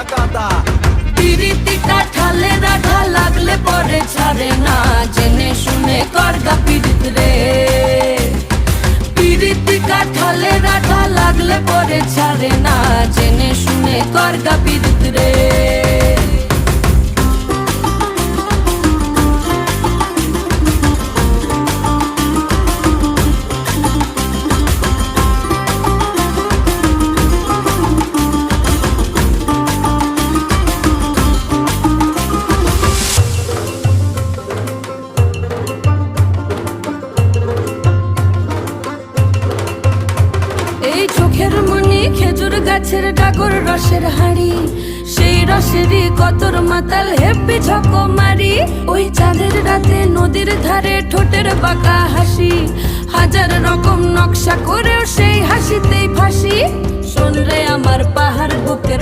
গাদা। পিরিতি কাঠালে রাধা লাগলে পরে ছাড়ে না, জেনে শুনে করগা পিরিত রে। পিরিতি কাঠালে রাধা লাগলে পরে ছাড়ে না, জেনে শুনে করগা পিরিত রে। এই চোখের মনি খেজুর গাছের ডাগর রসের হাড়ি, সেই রসেরই কতর মাতাল হেপি ঝকো মারি। ওই চাঁদের রাতে নদীর ধারে ঠোঁটের বাঁকা হাসি, হাজার রকম নকশা করেও সেই হাসিতেই ফাঁসি। শোন রে আমার পাহাড় বুকের